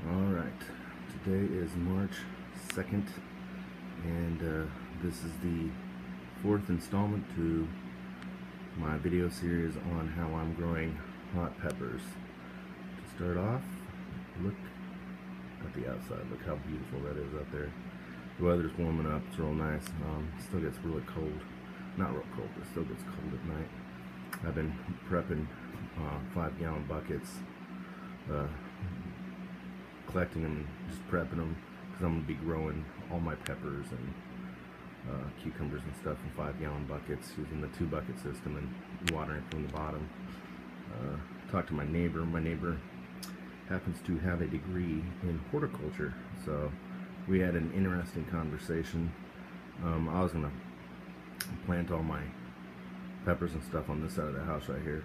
Alright, today is March 2nd, and this is the fourth installment to my video series on how I'm growing hot peppers. To start off, look at the outside. Look how beautiful that is out there. The weather's warming up, it's real nice. Still gets really cold. Not real cold, but still gets cold at night. I've been prepping 5-gallon buckets, collecting them and just prepping them because I'm going to be growing all my peppers and cucumbers and stuff in 5-gallon buckets using the 2-bucket system and watering from the bottom. Talked to my neighbor. My neighbor happens to have a degree in horticulture, so we had an interesting conversation. I was going to plant all my peppers and stuff on this side of the house right here,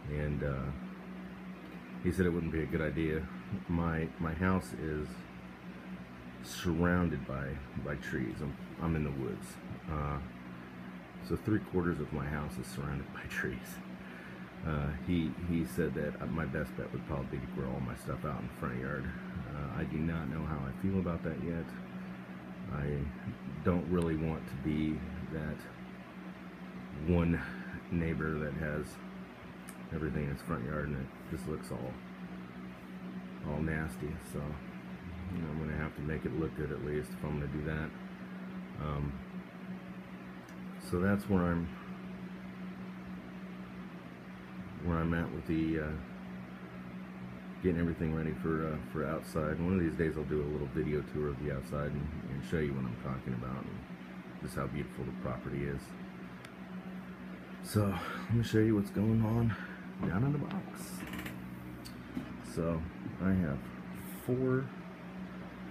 and he said it wouldn't be a good idea. My house is surrounded by trees. I'm in the woods, so 3/4 of my house is surrounded by trees. He said that my best bet would probably be to grow all my stuff out in the front yard. I do not know how I feel about that yet. I don't really want to be that one neighbor that has everything in his front yard and it just looks all nasty. So I'm going to have to make it look good at least if I'm going to do that. So that's where I'm at with the getting everything ready for outside. One of these days I'll do a little video tour of the outside and show you what I'm talking about and just how beautiful the property is. So let me show you what's going on down in the box. So I have 4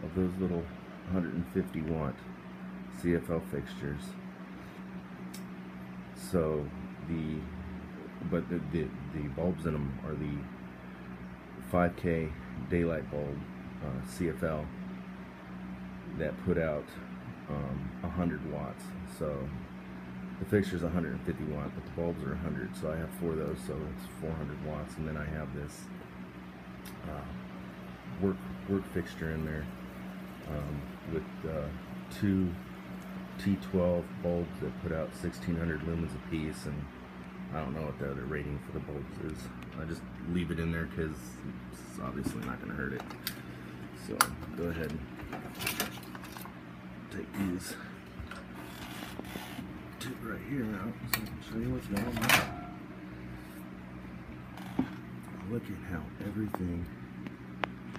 of those little 150 watt CFL fixtures. So the bulbs in them are the 5K daylight bulb CFL that put out 100 watts. So the fixture is 150 watt, but the bulbs are 100. So I have 4 of those, so it's 400 watts. And then I have this work fixture in there with 2 T12 bulbs that put out 1600 lumens apiece, and I don't know what the other rating for the bulbs is. I just leave it in there because it's obviously not going to hurt it. So go ahead and take these 2 right here out so I can show you what's going on. Look at how everything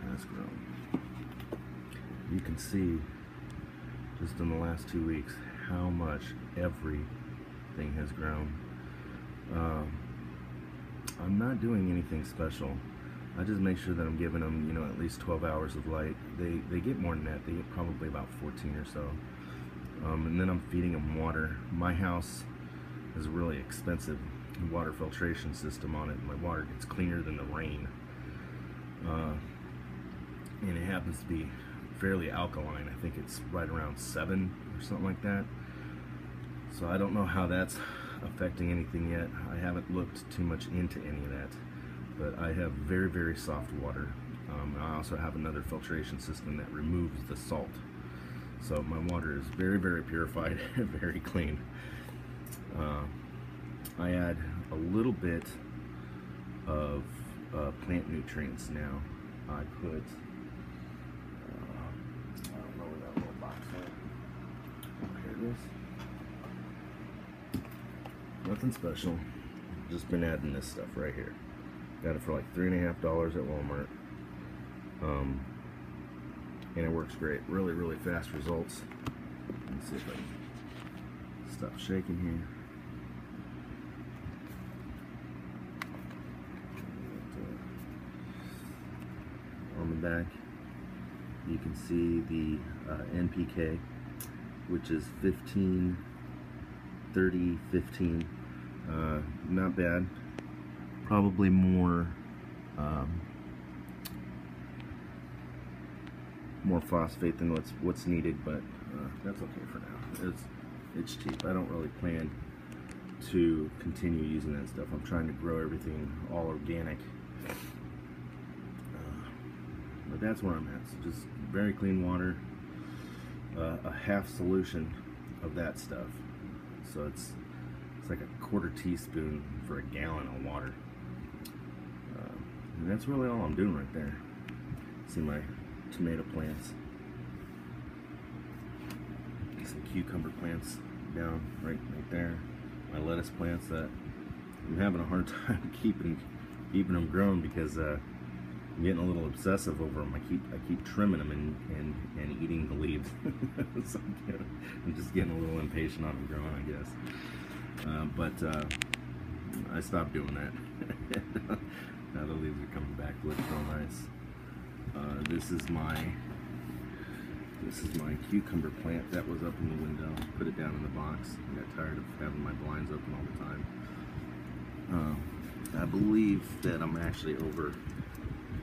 has grown. You can see just in the last 2 weeks how much everything has grown. I'm not doing anything special. I just make sure that I'm giving them, at least 12 hours of light. They get more than that. They get probably about 14 or so. And then I'm feeding them water. My house has a really expensive water filtration system on it. My water gets cleaner than the rain. And it happens to be fairly alkaline. I think it's right around 7 or something like that. So I don't know how that's affecting anything yet. I haven't looked too much into any of that, but I have very, very soft water. I also have another filtration system that removes the salt. So my water is very, very purified and very clean. I add a little bit of plant nutrients now. I put, I don't know where that little box is. Oh, here it is. Nothing special, just been adding this stuff right here. Got it for like $3.50 at Walmart. And it works great. Really, really fast results. Let me see if I can stop shaking here. On the back, you can see the NPK, which is 15, 30, 15. Not bad. Probably more phosphate than what's needed, but that's okay for now. It's cheap. I don't really plan to continue using that stuff. I'm trying to grow everything all organic. But that's where I'm at. So just very clean water, a half solution of that stuff. So it's like a quarter teaspoon for a gallon of water. And that's really all I'm doing right there. See my tomato plants, some cucumber plants down right there. My lettuce plants that I'm having a hard time keeping them grown because I'm getting a little obsessive over them. I keep trimming them and eating the leaves. So I'm just getting a little impatient on them growing, I guess. But I stopped doing that. Now the leaves are coming back, looks real nice. This is my cucumber plant that was up in the window. Put it down in the box. I got tired of having my blinds open all the time. I believe that I'm actually over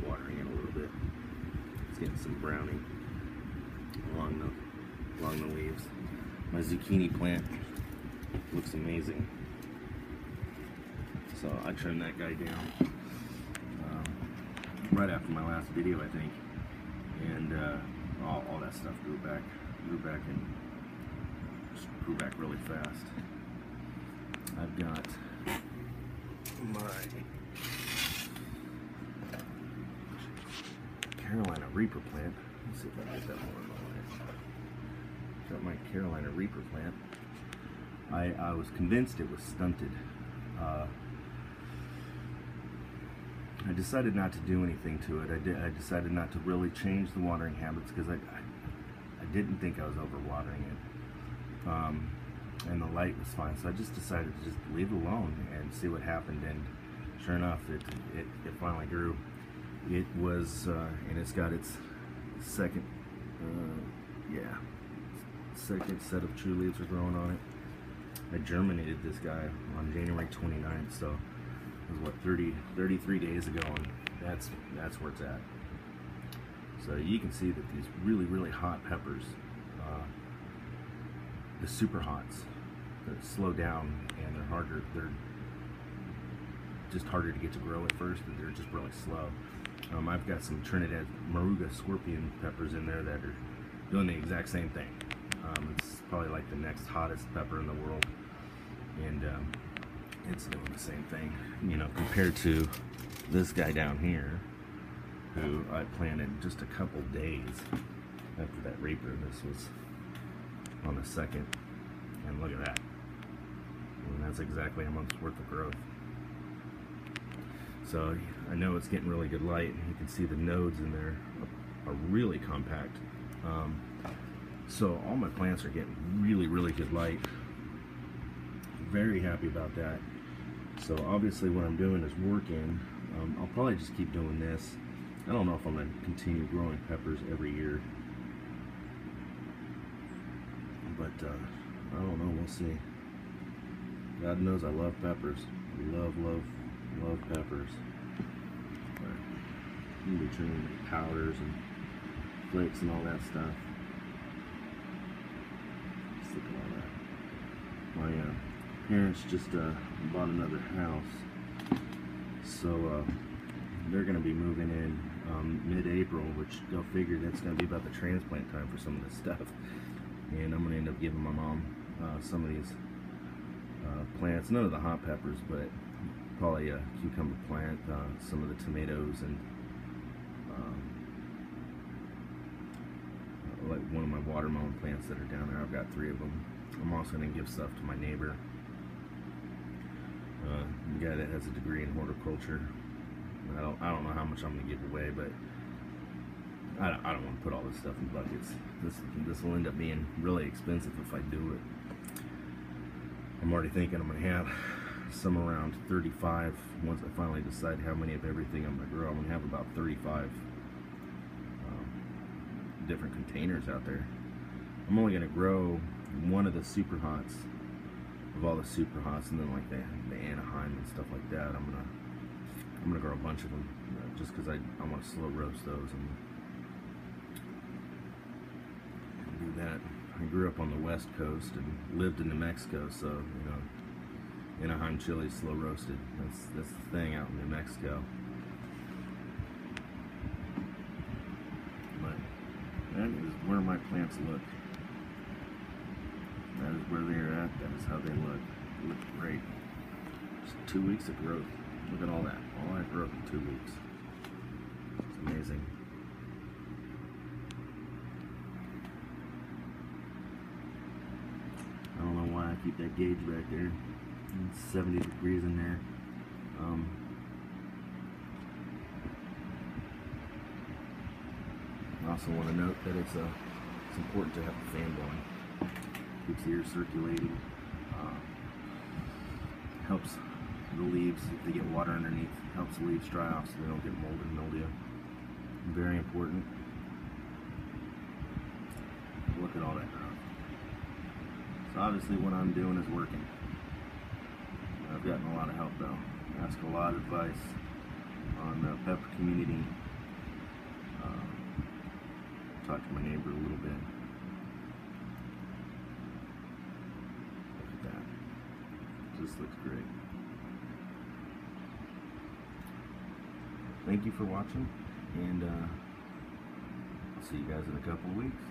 watering it a little bit. It's getting some browning along the leaves. My zucchini plant looks amazing. So I trimmed that guy down right after my last video, I think, and all that stuff grew back really fast. I've got my Carolina Reaper plant. Let's see if I can get that more in the way. Got my Carolina Reaper plant. I was convinced it was stunted. I decided not to do anything to it. I decided not to really change the watering habits because I didn't think I was overwatering it. And the light was fine, so I just decided to just leave it alone and see what happened. And sure enough, it finally grew. It was, and it's got its second set of true leaves are growing on it. I germinated this guy on January 29th, so it was what, 33 days ago, and that's where it's at. So you can see that these really hot peppers, the super hots, that slow down and they're just harder to get to grow at first, and they're just really slow. I've got some Trinidad Moruga scorpion peppers in there that are doing the exact same thing. It's probably like the next hottest pepper in the world, and it's doing the same thing, you know, compared to this guy down here, who I planted just a couple days after that Reaper. This was on the 2nd, and look at that. And that's exactly a month's worth of growth. So I know it's getting really good light, and you can see the nodes in there are really compact. So all my plants are getting really good light. Very happy about that. So obviously what I'm doing is working. I'll probably just keep doing this. I don't know if I'm going to continue growing peppers every year, but I don't know, we'll see. God knows I love peppers. Love peppers. But I'm going to be trimming powders and flakes and all that stuff. Just look at all that. My parents just bought another house, so they're going to be moving in mid-April, which go figure that's going to be about the transplant time for some of this stuff. And I'm going to end up giving my mom some of these plants, none of the hot peppers, but probably a cucumber plant, some of the tomatoes, and like one of my watermelon plants that are down there. I've got 3 of them. I'm also going to give stuff to my neighbor, the guy that has a degree in horticulture. I don't know how much I'm going to give away, but I don't want to put all this stuff in buckets. This will end up being really expensive if I do it. I'm already thinking I'm going to have some around 35 once I finally decide how many of everything I'm going to grow. I'm going to have about 35 different containers out there. I'm only going to grow one of the super hots of all the super hots, and then like the Anaheim and stuff like that. I'm gonna grow a bunch of them just because I want to slow roast those and do that. I grew up on the West Coast and lived in New Mexico, so you know, Anaheim Chili slow roasted. That's the thing out in New Mexico. That is where my plants look. That is where they're at. That is how they look. They look great. Just 2 weeks of growth. Look at all that. All that growth in 2 weeks. It's amazing. I don't know why I keep that gauge back there. It's 70 degrees in there. I also want to note that it's important to have the fan blowing. Keeps the air circulating. Helps the leaves, if they get water underneath, helps the leaves dry off so they don't get mold and mildew. Very important. Look at all that growth. So obviously what I'm doing is working. I've gotten a lot of help though. I ask a lot of advice on the pepper community. Talk to my neighbor a little bit. Look at that. Just looks great. Thank you for watching, and I'll see you guys in a couple of weeks.